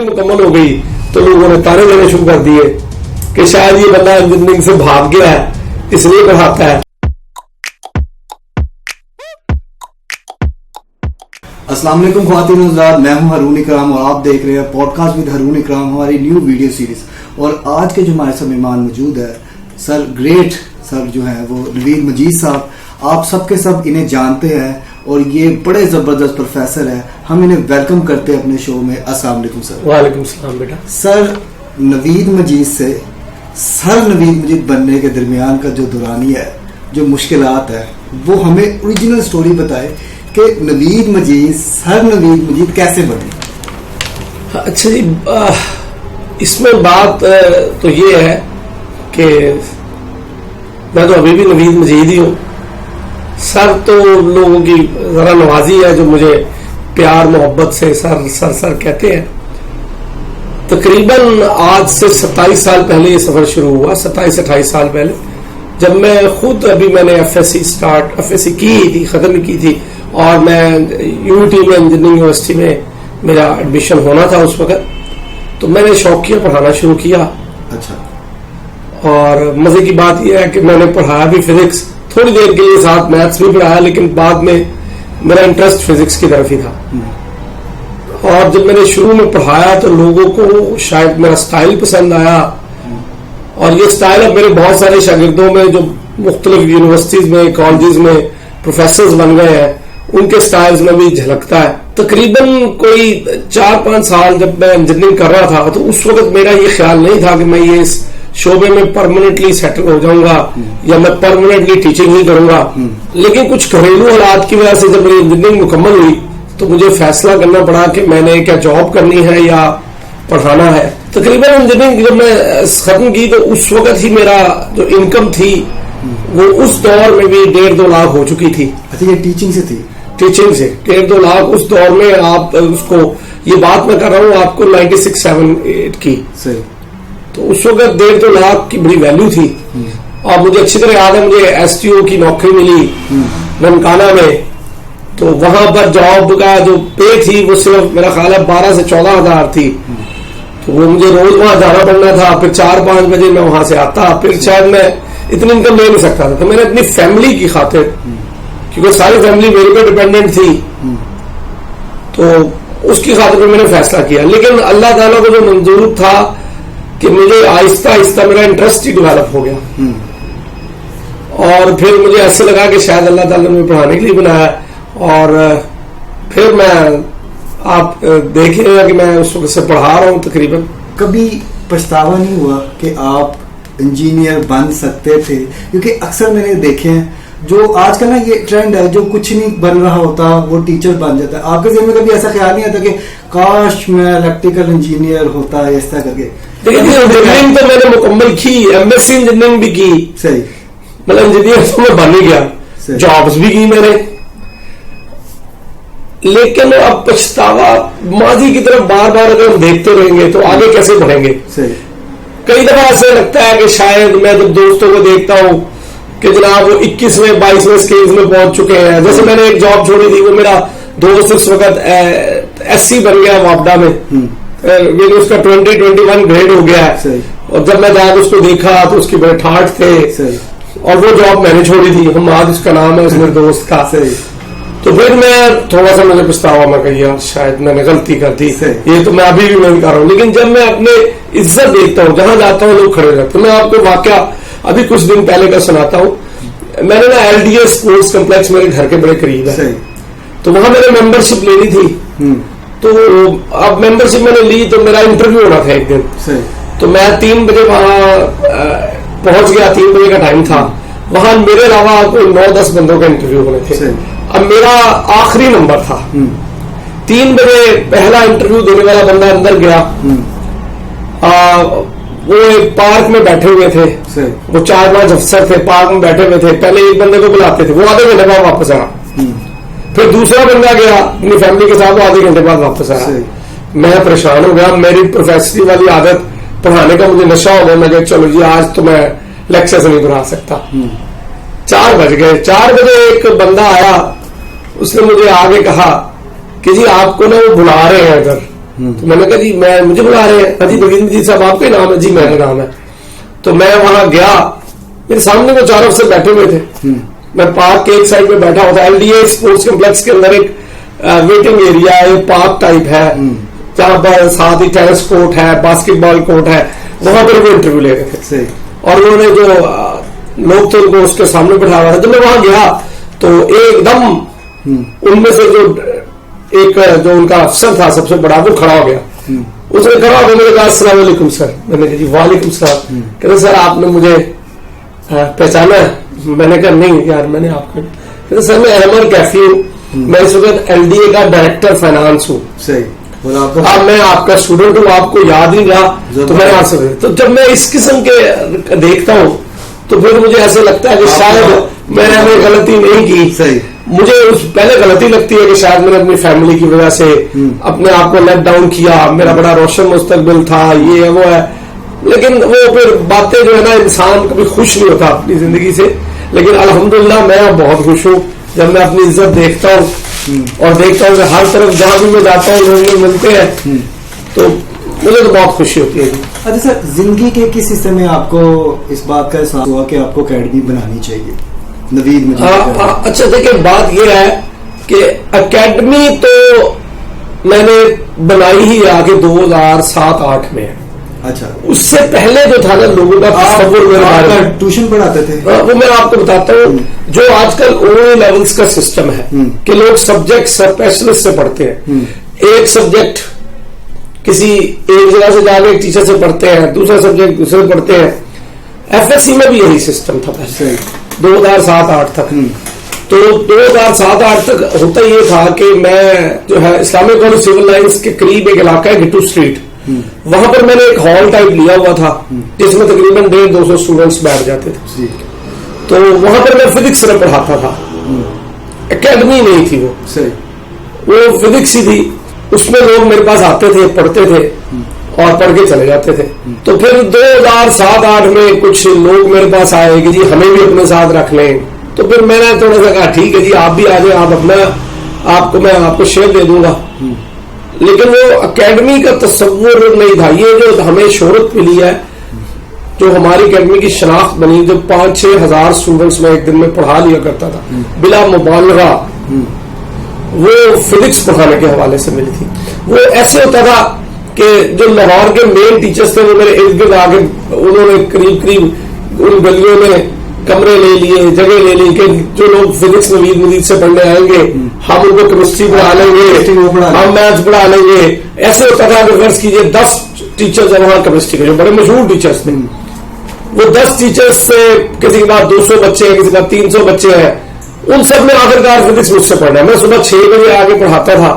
Engineering मुकम्मल हो गई तो लोगों ने ताने देने शुरू कर दिए कि शायद ये बंदा इंजीनियरिंग से भाग गया है इसलिए पढ़ाता है। अस्सलाम वालेकुम ख्वातीन और हज़रात, मैं हूं हारून इकराम और आप देख रहे हैं पॉडकास्ट विद हारून इकराम, हमारी न्यू वीडियो सीरीज। और आज के जो हमारे साथ मेहमान मौजूद है सर जो है वो नवीद मजीद साहब। आप सबके सब इन्हें जानते हैं और ये बड़े जबरदस्त प्रोफेसर है। हम इन्हें वेलकम करते हैं अपने शो में। अस्सलाम वालेकुम सर। वालेकुम सलाम बेटा। सर नवीद मजीद से सर नवीद मजीद बनने के दरमियान का जो दौरानिया है, जो मुश्किलात है, वो हमें ओरिजिनल स्टोरी बताए कि नवीद मजीद सर नवीद मजीद कैसे बने। अच्छा जी, इसमें बात तो ये है कि मैं तो अभी भी नवीद मजीद ही हूँ। सर तो लोगों की जरा नवाजी है जो मुझे प्यार मोहब्बत से सर कहते हैं। तकरीबन आज से 27 साल पहले ये सफर शुरू हुआ, 27-28 साल पहले, जब मैं खुद मैंने एफएससी की थी, खत्म की थी, और मैं यूनिटी में इंजीनियरिंग यूनिवर्सिटी में मेरा एडमिशन होना था उस वक्त। तो मैंने शौकिया पढ़ाना शुरू किया। अच्छा। और मजे की बात यह है कि मैंने पढ़ाया भी फिजिक्स, थोड़ी देर के लिए साथ मैथ्स भी पढ़ाया, लेकिन बाद में मेरा इंटरेस्ट फिजिक्स की तरफ ही था। और जब मैंने शुरू में पढ़ाया तो लोगों को शायद मेरा स्टाइल पसंद आया, और ये स्टाइल अब मेरे बहुत सारे शागिर्दों में जो मुख्तलिफ यूनिवर्सिटीज में, कॉलेजेस में प्रोफेसर बन गए हैं, उनके स्टाइल्स में भी झलकता है। तकरीबन कोई 4-5 साल जब मैं इंजीनियरिंग कर रहा था तो उस वक्त मेरा ये ख्याल नहीं था कि मैं ये इस शोबे में परमानेंटली सेटल हो जाऊंगा या मैं परमानेंटली टीचिंग ही करूंगा। लेकिन कुछ घरेलू हालात की वजह से जब मेरी इंजीनियरिंग मुकम्मल हुई तो मुझे फैसला करना पड़ा कि मैंने क्या जॉब करनी है या पढ़ाना है। तकरीबन इंजीनियरिंग जब मैं खत्म की तो उस वक्त ही मेरा जो इनकम थी वो उस दौर में भी 1.5-2 लाख हो चुकी थी। अच्छा, ये टीचिंग से थी? टीचिंग से 1.5-2 लाख उस दौर में। आप उसको, ये बात मैं कर रहा हूँ आपको 96-7 की। सही। तो उस वक्त 1.5-2 लाख की बड़ी वैल्यू थी। और मुझे अच्छी तरह याद है, मुझे STO की नौकरी मिली ननकाना में। तो वहां पर जॉब का जो पे थी वो सिर्फ मेरा ख्याल है 12 से 14 हजार थी। तो वो मुझे रोज वहां जाना पड़ना था, फिर 4-5 बजे मैं वहां से आता, फिर शायद मैं इतनी इनकम ले नहीं सकता था। तो मैंने अपनी फैमिली की खातिर, क्योंकि सारी फैमिली मेरे पे डिपेंडेंट थी, तो उसकी खातिर मैंने फैसला किया। लेकिन अल्लाह ताला को जो मंजूर था कि मुझे आहिस्ता आहिस्ता मेरा इंटरेस्ट ही डेवलप हो गया। और फिर मुझे ऐसे लगा कि शायद अल्लाह ताला ने मुझे पढ़ाने के लिए बनाया। और फिर मैं, आप देखिएगा कि मैं उस वक्त से पढ़ा रहा हूँ तकरीबन। कभी पछतावा नहीं हुआ कि आप इंजीनियर बन सकते थे? क्योंकि अक्सर मैंने देखे हैं जो आजकल ना ये ट्रेंड है, जो कुछ नहीं बन रहा होता वो टीचर बन जाता है। आपके ज़हन में कभी ऐसा ख्याल नहीं आता कि काश मैं इलेक्ट्रिकल इंजीनियर होता है इस तरह करके? देखिए, इंजीनियरिंग तो मैंने मुकम्मल की, MSc इंजीनियरिंग भी की। सही। मतलब इंजीनियर तो मैं बन ही गया, जॉब्स भी की मैंने। लेकिन अब पछतावा माजी की तरफ बार बार अगर हम देखते रहेंगे तो आगे कैसे बढ़ेंगे। सही। कई दफा ऐसा लगता है कि शायद मैं जब दोस्तों को देखता हूँ कि जनाब वो 21वें-22वें स्केल्स में पहुंच चुके हैं। जैसे मैंने एक जॉब छोड़ी थी, वो मेरा दोस्त उस वक्त SC बन गया वापडा में, उसका 20-21 ग्रेड हो गया है। और जब मैं जाकर उसको देखा तो उसके बड़े ठाठ थे। और वो जॉब मैंने छोड़ी थी, हमाद उसका नाम है, उस मेरे दोस्त का। तो फिर मैं थोड़ा सा, मुझे पछतावा, मैं कही यार शायद मैंने गलती कर दी। ये तो मैं अभी भी नहीं कर रहा हूँ। लेकिन जब मैं अपने इज्जत देखता हूँ, जहां जाता हूँ लोग खड़े रहते हैं। मैं आपको वाकया अभी कुछ दिन पहले का सुनाता हूँ। मैंने ना LDS स्पोर्ट्स कॉम्प्लेक्स मेरे घर के बड़े करीब है, तो वहां मैंने मेंबरशिप लेनी थी। तो अब मेंबरशिप मैंने ली तो मेरा इंटरव्यू होना था एक दिन। तो मैं 3 बजे वहां पहुंच गया, 3 बजे का टाइम था। वहां मेरे अलावा कोई 9-10 बंदों का इंटरव्यू होने थे। अब मेरा आखिरी नंबर था। 3 बजे पहला इंटरव्यू देने वाला बंदा अंदर गया। वो एक पार्क में बैठे हुए थे, वो 4-5 अफसर थे, पार्क में बैठे हुए थे। पहले एक बंदे को बुलाते थे, वो आधे घंटे बाद वापस आया। फिर दूसरा बंदा गया अपनी फैमिली के साथ, वो आधे घंटे बाद वापस आया। मैं परेशान हो गया, मेरी प्रोफेसरी वाली आदत, पढ़ाने का मुझे नशा हो गया। मैं कहा चलो जी आज तो मैं लेक्चर से नहीं बुला सकता। 4 बज गए। 4 बजे एक बंदा आया, उसने मुझे आगे कहा कि जी आपको ना वो बुला रहे हैं इधर तो मैंने कहा जी मुझे बुला रहे हैं, जी नवीद मजीद साहब आपका ही नाम है? जी मेरा नाम है। तो मैं वहां गया, मेरे सामने वो 4 अफसर बैठे हुए थे। मैं पार्क के एक साइड में बैठा हुआ था। एलडीए स्पोर्ट्स कॉम्प्लेक्स के अंदर एक वेटिंग एरिया है, पार्क टाइप है, जहां पर साथ ही टेनिस कोर्ट है, बास्केटबॉल कोर्ट है। वहां पर वो इंटरव्यू ले रहे थे और उन्होंने जो लोग थे उनको उसके सामने बैठा हुआ था। जब मैं वहां गया तो एकदम उनमें से जो उनका अफसर था सबसे बड़ा, वो खड़ा हो गया। उसने खड़ा होकर मेरे कहा अस्सलाम वालेकुम सर। मैंने कहा जी वालेकुम सलाम। कहते सर आपने मुझे पहचाना है? मैंने कहा नहीं यार मैंने आपको। कहते सर मैं अहमद कैफी हूँ, मैं इस वक्त एलडीए का डायरेक्टर फाइनेंस हूँ। सही। अब मैं आपका स्टूडेंट हूँ, आपको याद नहीं रहा तो मैंने आपसे। तो जब मैं इस किस्म के देखता हूँ तो फिर मुझे ऐसे लगता है कि शायद मैंने गलती नहीं की। सही। मुझे पहले गलती लगती है कि शायद मैंने अपनी फैमिली की वजह से अपने आप को लेट डाउन किया, मेरा बड़ा रोशन मुस्तकबिल था, ये है वो है। लेकिन वो फिर बातें जो है ना, इंसान कभी खुश नहीं होता अपनी जिंदगी से। लेकिन अल्हम्दुलिल्लाह मैं बहुत खुश हूँ जब मैं अपनी इज्जत देखता हूँ और देखता हूँ कि हर तरफ जहां भी मैं जाता हूँ लोग मिलते हैं, तो मुझे तो बहुत खुशी होती है। अच्छा सर, जिंदगी के किस हिस्से में आपको इस बात का एहसास हुआ कि आपको अकेडमी बनानी चाहिए? नवीद मजीद। अच्छा देखिए, बात यह है कि अकेडमी तो मैंने बनाई ही आगे 2007-8 में। अच्छा, उससे पहले जो था ना लोगों का तस्वुर मेरे बारे में, ट्यूशन पढ़ाते थे वो मैं आपको बताता हूँ। जो आजकल ओ लेवल्स का सिस्टम है कि लोग सब्जेक्ट स्पेशलिस्ट से पढ़ते हैं। एक सब्जेक्ट किसी एक जगह से जाके एक टीचर से पढ़ते हैं, दूसरा सब्जेक्ट दूसरे पढ़ते हैं। एफएससी में भी यही सिस्टम था पहले 2007-8 तक। तो 2007-8 तक होता ये था कि मैं जो है इस्लामिक कॉलेज सिविल लाइंस के करीब एक इलाका है गिट्टू स्ट्रीट, वहां पर मैंने एक हॉल टाइप लिया हुआ था जिसमें तकरीबन 150-200 स्टूडेंट्स बैठ जाते थे। तो वहां पर मैं फिजिक्स सिर्फ पढ़ाता था, एकेडमी नहीं थी वो फिजिक्स ही थी। उसमें लोग मेरे पास आते थे, पढ़ते थे और पढ़ के चले जाते थे। तो फिर 2007-8 में कुछ लोग मेरे पास आए कि जी हमें भी अपने साथ रख लें। तो फिर मैंने थोड़ा सा कहा ठीक है जी आप भी आ जाए, आप अपना मैं आपको शेयर दे दूंगा। लेकिन वो एकेडमी का तस्वुर नहीं था। ये जो हमें शोहरत मिली है, जो हमारी एकेडमी की शनाख्त बनी, जो 5-6 हजार स्टूडेंट्स में एक दिन में पढ़ा लिया करता था बिला मुबालगा, वो फिजिक्स पढ़ाने के हवाले से मिली थी। वो ऐसे होता था कि जो लाहौर के मेन टीचर्स थे वो मेरे इर्द गिर्द आगे, उन्होंने करीब उन गलियों में कमरे ले लिए, जगह ले ली कि जो लोग फिजिक्स नवीद मजीद से पढ़ने आएंगे हम उनको केमिस्ट्री पढ़ा लेंगे, हम मैथ्स पढ़ा लेंगे। ऐसे होता था कि फर्ज कीजिए 10 टीचर्स है वहां केमिस्ट्री के, जो बड़े मशहूर टीचर्स थे, वो 10 टीचर्स से किसी के पास 200 बच्चे हैं, किसी के पास 300 बच्चे हैं, उन सब में आखिरकार फिजिक्स मुझसे पढ़ना है। मैं सुबह 6 बजे आगे पढ़ाता था,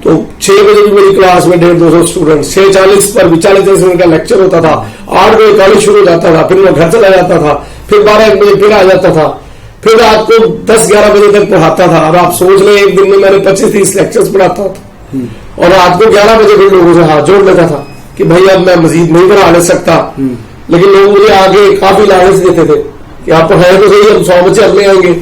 तो 6 बजे भी मेरी क्लास में 150-200 स्टूडेंट, 6:40 पर भी 40 मिनट का लेक्चर होता था। 8 बजे कॉलेज शुरू हो जाता था, फिर मैं घर चला जाता था, फिर 12-1 बजे फिर आ जाता था, फिर रात को 10-11 बजे तक पढ़ाता था। अब आप सोच लें एक दिन में मैंने 25-30 लेक्चर्स पढ़ाता था और रात को 11 बजे फिर लोगों से हाथ जोड़ लेता था कि भाई अब मैं मजीद नहीं पढ़ा ले सकता। लेकिन लोग मुझे आगे काफी लालच देते थे कि आप पढ़ाए तो सही, हम 100 बच्चे अपने आएंगे,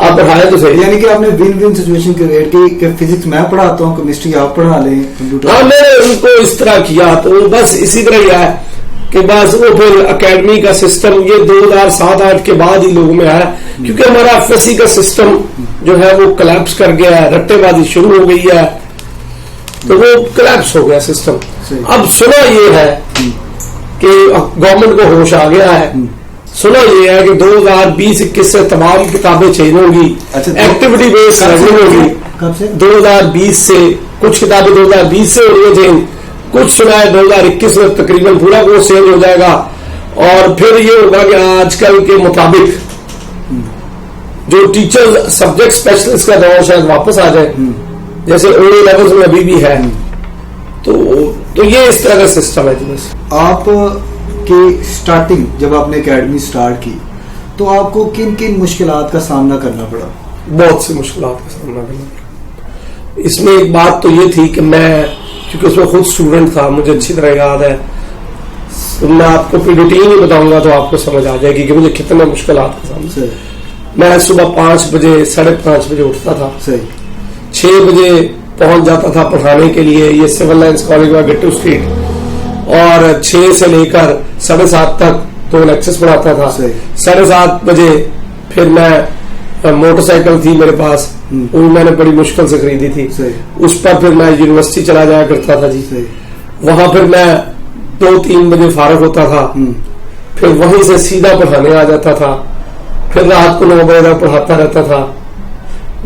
आप पढ़ाए तो सही। यानी कि आपने विन विन सिचुएशन क्रिएट की कि फिजिक्स मैं पढ़ाता हूँ, केमिस्ट्री आप पढ़ा लें, कंप्यूटर। हाँ, मैंने उनको इस तरह किया। तो बस इसी तरह ही है कि बस वो फिर एकेडमी का सिस्टम ये 2007-8 के बाद ही लोगों में आया, क्योंकि हमारा एफएससी का सिस्टम जो है वो कोलैप्स कर गया है, रट्टेबाजी शुरू हो गई है, तो वो कोलैप्स हो गया सिस्टम। अब सुना ये है कि गवर्नमेंट को होश आ गया है, सुना ये है कि 2020-21 से तमाम किताबें चेंज होंगी, एक्टिविटी बेस्ड लर्निंग होगी। कब से? 2020 से कुछ किताबें 2020 से हो रही है चेंज, कुछ सुना है 2021 में तकरीबन पूरा कोर्स चेंज हो जाएगा। और फिर ये होगा कि आजकल के मुताबिक जो टीचर सब्जेक्ट स्पेशलिस्ट का दौर शायद वापस आ जाए, जैसे ओ लेवल्स में अभी भी है। तो ये इस तरह का सिस्टम है। बस आप की स्टार्टिंग जब आपने एकेडमी स्टार्ट की तो आपको किन किन मुश्किलात का सामना करना पड़ा? बहुत सी मुश्किलात का सामना करना पड़ा। इसमें एक बात तो ये थी कि मैं क्योंकि उसमें खुद स्टूडेंट था, मुझे अच्छी तरह याद है, तो मैं आपको रूटीन ही बताऊंगा तो आपको समझ आ जाएगी कि मुझे कितने मुश्किलात का सामना। मैं सुबह 5 बजे 5:30 बजे उठता था, 6 बजे पहुंच जाता था पढ़ाने के लिए। ये सिविल लाइंस कॉलेज व गट्टू स्ट्रीट, और 6 से लेकर 7:30 तक तो लेक्चर्स पढ़ाता था। 7:30 बजे फिर मैं मोटरसाइकिल थी मेरे पास, वो मैंने बड़ी मुश्किल से खरीदी थी, उस पर फिर मैं यूनिवर्सिटी चला जाया करता था जी। वहां फिर मैं 2-3 बजे फारग होता था, फिर वहीं से सीधा पढ़ाने आ जाता था। फिर रात को 9 बजे तक पढ़ाता रहता था।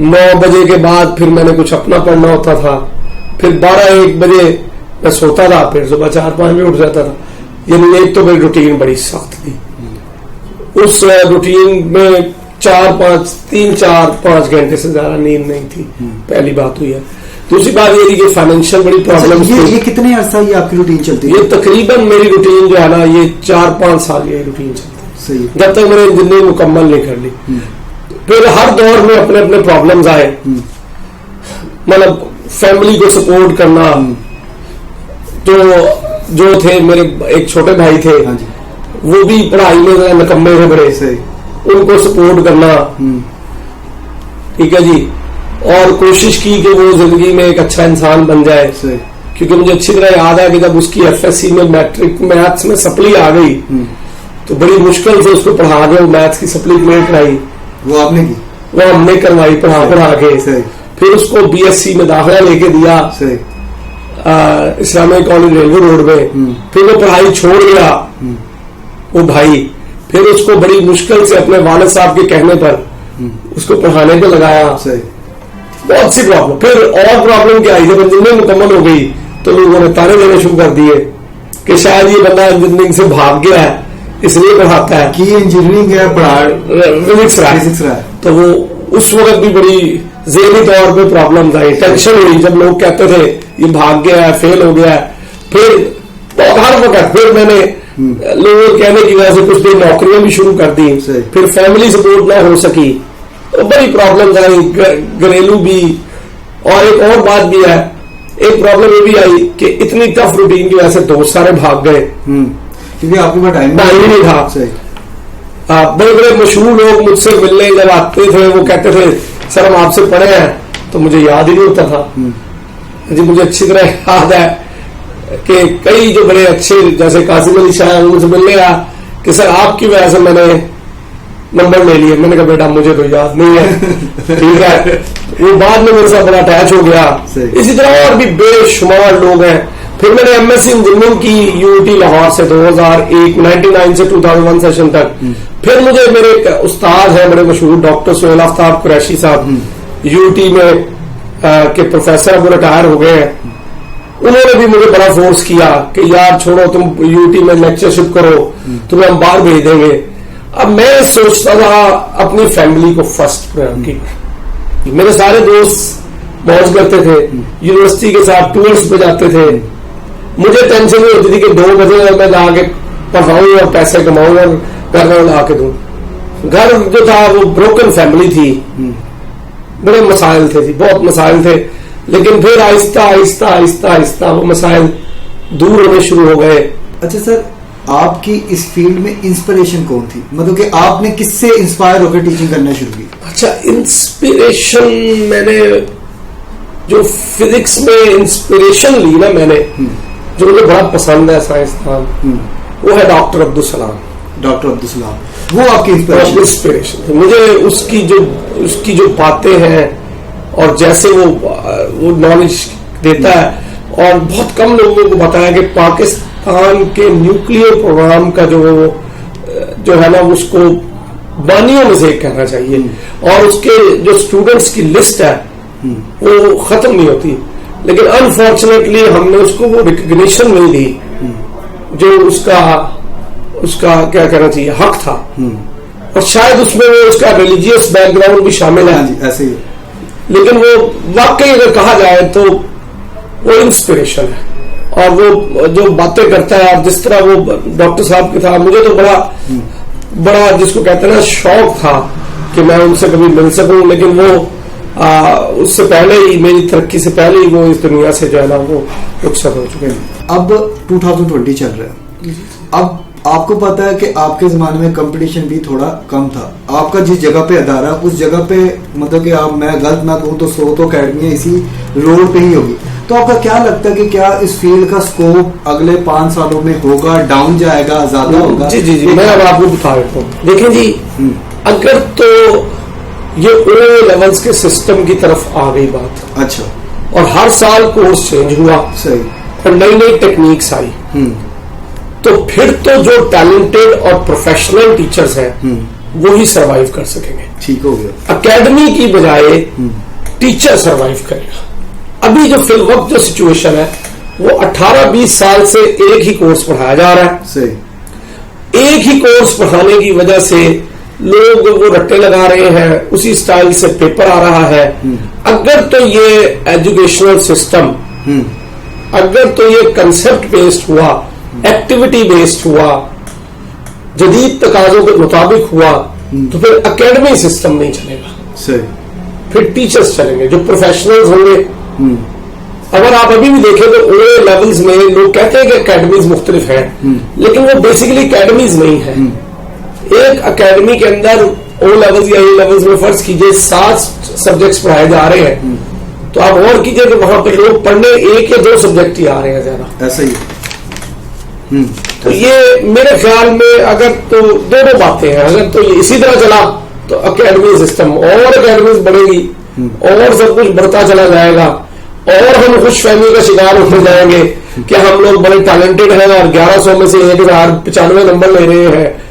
9 बजे के बाद फिर मैंने कुछ अपना पढ़ना होता था। फिर 12-1 बजे मैं सोता था, फिर सुबह 4-5 बजे उठ जाता था। यानी एक तो मेरी रूटीन बड़ी सख्त थी। उस रूटीन में 3-4-5 घंटे से ज्यादा नींद नहीं थी। पहली बात हुई है। दूसरी बात ये थी कि फाइनेंशियल बड़ी प्रॉब्लम। ये कितने अर्सा ये आपकी रूटीन चलती है? ये तकरीबन मेरी रूटीन जो है ना, ये 4-5 साल ये रूटीन चलती है। सही। जब तक मैंने जिंदगी मुकम्मल नहीं कर ली। फिर हर दौर में अपने अपने प्रॉब्लम्स आए। मतलब फैमिली को सपोर्ट करना, तो जो थे मेरे एक छोटे भाई थे, वो भी पढ़ाई में निकम्मे थे बड़े से, उनको सपोर्ट करना, ठीक है जी। और कोशिश की कि वो जिंदगी में एक अच्छा इंसान बन जाए, क्योंकि मुझे अच्छी तरह याद है कि जब उसकी FSC में मैट्रिक मैथ्स में सप्ली आ गई, तो बड़ी मुश्किल से उसको पढ़ा के मैथ्स की सप्ली क्लियर कराई। वो आपने की? वो हमने करवाई पढ़ा के। फिर उसको BSc में दाखिला लेके दिया इस्लामिक कॉलेज रेलवे रोड में। फिर वो पढ़ाई छोड़ गया वो भाई। फिर उसको बड़ी मुश्किल से अपने वालिद साहब के कहने पर उसको पढ़ाने पे लगाया। बहुत सी प्रॉब्लम। फिर और प्रॉब्लम क्या आई, जब इंजीनियरिंग मुकम्मल हो गई तो लोगों ने ताने देने शुरू कर दिए कि शायद ये बंदा इंजीनियरिंग से भाग गया है, इसलिए पढ़ाता है कि इंजीनियरिंग है, फिजिक्स रहा है। तो वो उस वक्त भी बड़ी ज़हनी तौर पे प्रॉब्लम आई, टेंशन हुई जब लोग कहते थे ये भाग गया है, फेल हो गया है। फिर बहुत हर वक्त फिर मैंने लोगों के कहने की वजह से कुछ देर नौकरियां भी शुरू कर दी। फिर फैमिली सपोर्ट ना हो सकी तो बड़ी प्रॉब्लम आई, घरेलू भी। और एक और बात भी है, एक प्रॉब्लम ये भी आई कि इतनी टफ रूटीन की वजह से दोस्त सारे भाग गए, क्योंकि आपके पास टाइम नहीं था। बड़े बड़े मशहूर लोग मुझसे मिलने जब आते थे, वो कहते थे सर हम आपसे पढ़े हैं, तो मुझे याद ही नहीं होता था जी। मुझे अच्छी तरह याद है कि कई जो बड़े अच्छे जैसे कासिम अली शाह मुझसे मिलने आया कि सर आपकी वजह से मैंने नंबर ले लिए। मैंने कहा बेटा मुझे तो याद नहीं है, ठीक है। वो बाद में मेरे साथ बड़ा अटैच हो गया। इसी तरह और भी बेशुमार लोग हैं। फिर मैंने MSc इंजीनियरिंग की UT लाहौर से 1999 से 2001 सेशन तक। फिर मुझे मेरे एक उस्ताद है बड़े मशहूर डॉक्टर सोहेल आफ्ताब कुरैशी साहब, UT में के प्रोफेसर, वो रिटायर हो गए हैं। उन्होंने भी मुझे बड़ा फोर्स किया कि यार छोड़ो, तुम UT में लेक्चरशिप करो, तुम्हें हम बाहर भेज देंगे। अब मैं सोचता था अपनी फैमिली को फर्स्ट प्रायोरिटी। मेरे सारे दोस्त मौज करते थे, यूनिवर्सिटी के साथ टूर्स पे जाते थे। मुझे टेंशन नहीं होती थी कि 2 बजे मैं जाके पढ़ाऊं और पैसे कमाऊं और घर में ला के दूं। घर जो था वो ब्रोकन फैमिली थी, बड़े मसाइल थे जी, बहुत मसाइल थे। लेकिन फिर आहिस्ता आहिस्ता आहिस्ता आहिस्ता वो मसाइल दूर होने शुरू हो गए। अच्छा सर, आपकी इस फील्ड में इंस्पिरेशन कौन थी? मतलब कि आपने किससे इंस्पायर होकर टीचिंग करना शुरू की? अच्छा, इंस्पिरेशन मैंने जो फिजिक्स में इंस्पिरेशन ली ना मैंने, जो मुझे बड़ा पसंद है साइंसदान, वो है डॉक्टर अब्दुल सलाम। डॉक्टर अब्दुल सलाम वो आपकी इंस्पिरेशन। मुझे उसकी जो बातें हैं और जैसे वो नॉलेज देता है, और बहुत कम लोगों को बताया कि पाकिस्तान के न्यूक्लियर प्रोग्राम का जो है ना, उसको बानियों में से एक कहना चाहिए। और उसके जो स्टूडेंट्स की लिस्ट है वो खत्म नहीं होती, लेकिन अनफॉर्चुनेटली हमने उसको वो रिकग्निशन नहीं दी जो उसका क्या कहना चाहिए हक था। और शायद उसमें वो उसका रिलीजियस बैकग्राउंड भी शामिल है, ऐसे ही। लेकिन वो वाकई अगर कहा जाए तो वो इंस्पिरेशन है। और वो जो बातें करता है, जिस तरह वो डॉक्टर साहब की था, मुझे तो बड़ा जिसको कहते हैं ना शौक था कि मैं उनसे कभी मिल सकूं। लेकिन वो उससे पहले ही, मेरी तरक्की से पहले ही वो इस दुनिया से जो है ना वो रुखसत हो चुके हैं। अब 2020 चल रहा है, अब आपको पता है कि आपके जमाने में कंपटीशन भी थोड़ा कम था। आपका जिस जगह पे अदारा, उस जगह पे मतलब कि आप, मैं गलत ना कहूँ तो 100 तो अकेडमी इसी रोड पे ही होगी। तो आपका क्या लगता है कि क्या इस फील्ड का स्कोप अगले 5 सालों में होगा, डाउन जाएगा, ज्यादा होगा? जी जी जी, मैं अब आपको बता देता हूँ। देखें जी, अगर तो ये ओ लेवल्स के सिस्टम की तरफ आ गई बात, अच्छा, और हर साल कोर्स चेंज हुआ, सही, और नई नई टेक्निक्स आई, तो फिर तो जो टैलेंटेड और प्रोफेशनल टीचर्स हैं वो ही सरवाइव कर सकेंगे। ठीक हो गया। एकेडमी की बजाय टीचर सरवाइव करेगा। अभी जो फिल वक्त जो सिचुएशन है वो 18-20 साल से एक ही कोर्स पढ़ाया जा रहा है। सही। एक ही कोर्स पढ़ाने की वजह से लोग वो रट्टे लगा रहे हैं, उसी स्टाइल से पेपर आ रहा है। अगर तो ये एजुकेशनल सिस्टम, अगर तो ये कंसेप्ट बेस्ड हुआ, एक्टिविटी बेस्ड हुआ, जदीद तकाजों के मुताबिक हुआ, तो फिर एकेडमी सिस्टम नहीं चलेगा। सही। फिर टीचर्स चलेंगे जो प्रोफेशनल्स होंगे। अगर आप अभी भी देखें तो ओ लेवल्स में लोग कहते हैं कि एकेडमीज मुख्तलिफ है, लेकिन वो बेसिकली एकेडमीज नहीं है। एक एकेडमी के अंदर ओ लेवल्स या ए लेवल्स में फर्ज कीजिए 7 सब्जेक्ट्स पढ़ाए जा रहे हैं, तो आप और कीजिए कि वहां पर लोग पढ़ने 1 या 2 सब्जेक्ट ही आ रहे हैं ज्यादा। ऐसा ही। तो ये मेरे ख्याल में अगर तो दोनों बातें हैं। अगर तो ये इसी तरह चला तो एकेडमी सिस्टम और एकेडमीज बढ़ेगी और सब कुछ बढ़ता चला जाएगा, और हम खुशफहमी का शिकार होते जाएंगे कि हम लोग बड़े टैलेंटेड हैं और 1100 में से 1095 नंबर ले रहे हैं।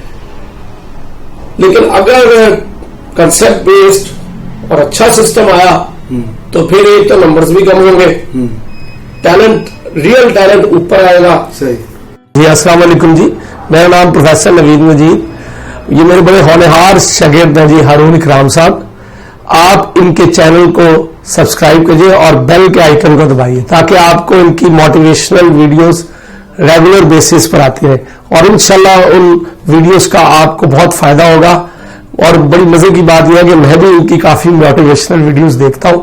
लेकिन अगर कंसेप्ट बेस्ड और अच्छा सिस्टम आया तो फिर एक तो नंबर्स भी कम होंगे, टैलेंट, रियल टैलेंट ऊपर आएगा। सही जी, अस्सलाम वालेकुम जी, मेरा नाम प्रोफेसर नवीद मजीद, ये मेरे बड़े होनहार शागिर्द हैं जी, हारून इकराम साहब। आप इनके चैनल को सब्सक्राइब कीजिए और बेल के आइकन को दबाइए ताकि आपको इनकी मोटिवेशनल वीडियोस रेगुलर बेसिस पर आती रहे, और इंशाल्लाह उन वीडियोस का आपको बहुत फायदा होगा। और बड़ी मजे की बात यह है कि मैं भी इनकी काफी मोटिवेशनल वीडियोस देखता हूं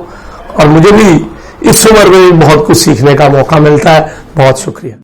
और मुझे भी इस उम्र में बहुत कुछ सीखने का मौका मिलता है। बहुत शुक्रिया।